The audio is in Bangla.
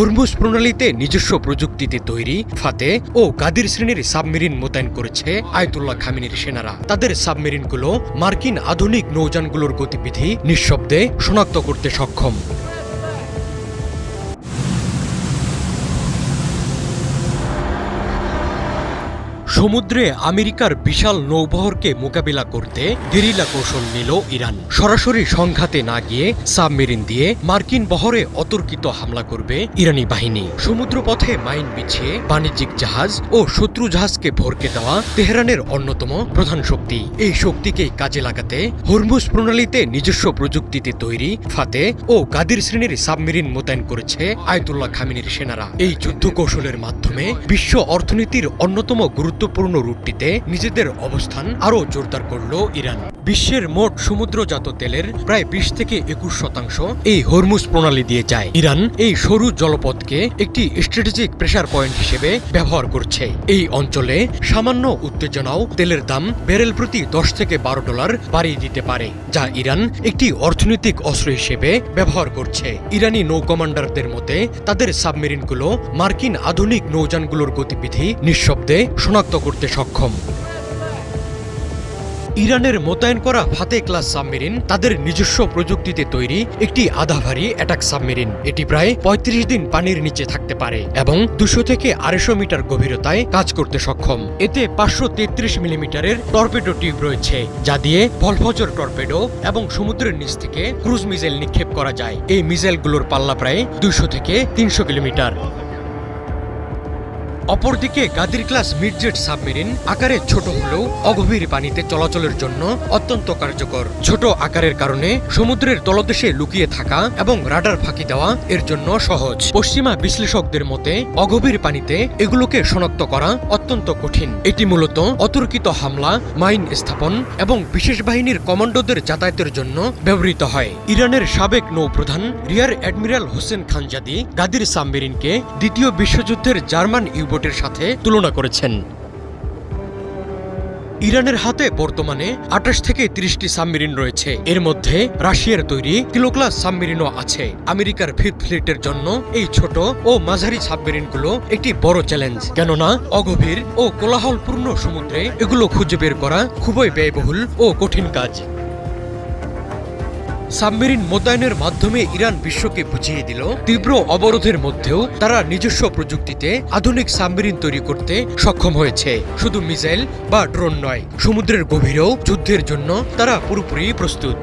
হরমুজ প্রণালীতে নিজস্ব প্রযুক্তিতে তৈরি ফাতে ও গাদির শ্রেণীর সাবমেরিন মোতায়েন করেছে আয়াতুল্লাহ খামেনির সেনারা। তাদের সাবমেরিনগুলো মার্কিন আধুনিক নৌযানগুলোর গতিবিধি নিঃশব্দে শনাক্ত করতে সক্ষম। সমুদ্রে আমেরিকার বিশাল নৌবহরকে মোকাবিলা করতে গেরিলা কৌশল নিল ইরান। সরাসরি সংঘাতে না গিয়ে সাবমেরিন দিয়ে মার্কিন বহরে অতর্কিত হামলা করবে ইরানি বাহিনী। সমুদ্রপথে মাইন বিছিয়ে বাণিজ্যিক জাহাজ ও শত্রু জাহাজকে ভরকে দেওয়া তেহরানের অন্যতম প্রধান শক্তি। এই শক্তিকেই কাজে লাগাতে হরমুজ প্রণালীতে নিজস্ব প্রযুক্তিতে তৈরি ফাতে ও গাদির শ্রেণীর সাবমেরিন মোতায়েন করেছে আয়াতুল্লাহ খামেনির সেনারা। এই যুদ্ধ কৌশলের মাধ্যমে বিশ্ব অর্থনীতির অন্যতম গুরুত্বপূর্ণ রুটটিতে নিজেদের অবস্থান আরও জোরদার করল ইরান। বিশ্বের মোট সমুদ্রজাত তেলের প্রায় ২০ থেকে ২১% এই হরমুজ প্রণালী দিয়ে যায়। ইরান এই সরু জলপথকে একটি স্ট্র্যাটেজিক প্রেসার পয়েন্ট হিসেবে ব্যবহার করছে। এই অঞ্চলে সামান্য উত্তেজনাও তেলের দাম ব্যারেল প্রতি $10 থেকে $12 বাড়িয়ে দিতে পারে, যা ইরান একটি অর্থনৈতিক অস্ত্র হিসেবে ব্যবহার করছে। ইরানি নৌ কমান্ডারদের মতে তাদের সাবমেরিনগুলো মার্কিন আধুনিক নৌযানগুলোর গতিবিধি নিঃশব্দে শনাক্ত করতে সক্ষম। ইরানের মোতায়েন করা ফাতে ক্লাস সাবমেরিন তাদের নিজস্ব প্রযুক্তিতে তৈরি একটি আধাভারী অ্যাটাক সাবমেরিন। এটি প্রায় ৩৫ দিন পানির নিচে থাকতে পারে এবং ২০০ থেকে ২৫০ মিটার গভীরতায় কাজ করতে সক্ষম। এতে ৫৩৩ মিলিমিটারের টর্পেডো টিউব রয়েছে, যা দিয়ে ভলফজর টর্পেডো এবং সমুদ্রের নিচ থেকে ক্রুজ মিসাইল নিক্ষেপ করা যায়। এই মিসাইলগুলোর পাল্লা প্রায় ২০০ থেকে ৩০০ কিলোমিটার। অপরদিকে গাদির ক্লাস মিডজেট সাবমেরিন আকারে ছোট হলেও অগভীর পানিতে চলাচলের জন্য অত্যন্ত কার্যকর। ছোট আকারের কারণে সমুদ্রের তলদেশে লুকিয়ে থাকা এবং রাডার ফাঁকি দেওয়া এর জন্য সহজ। পশ্চিমা বিশ্লেষকদের মতে অগভীর পানিতে এগুলোকে শনাক্ত করা অত্যন্ত কঠিন। এটি মূলত অতর্কিত হামলা, মাইন স্থাপন এবং বিশেষ বাহিনীর কমান্ডোদের যাতায়াতের জন্য ব্যবহৃত হয়। ইরানের সাবেক নৌপ্রধান রিয়ার অ্যাডমিরাল হোসেন খানজাদি গাদির সাবমেরিনকে দ্বিতীয় বিশ্বযুদ্ধের জার্মান ইউবোটের সাথে তুলনা করেছেন। ইরানের হাতে বর্তমানে ২৮ থেকে ৩০টি সাবমেরিন রয়েছে। এর মধ্যে রাশিয়ার তৈরি কিলো ক্লাস সাবমেরিনও আছে। আমেরিকার ফিফথ ফ্লিটের জন্য এই ছোট ও মাঝারি সাবমেরিনগুলো একটি বড় চ্যালেঞ্জ, কেননা অগভীর ও কোলাহলপূর্ণ সমুদ্রে এগুলো খুঁজে বের করা খুবই ব্যয়বহুল ও কঠিন কাজ। সাবমেরিন মোতায়েনের মাধ্যমে ইরান বিশ্বকে বুঝিয়ে দিল তীব্র অবরোধের মধ্যেও তারা নিজস্ব প্রযুক্তিতে আধুনিক সাবমেরিন তৈরি করতে সক্ষম হয়েছে। শুধু মিসাইল বা ড্রোন নয়, সমুদ্রের গভীরেও যুদ্ধের জন্য তারা পুরোপুরি প্রস্তুত।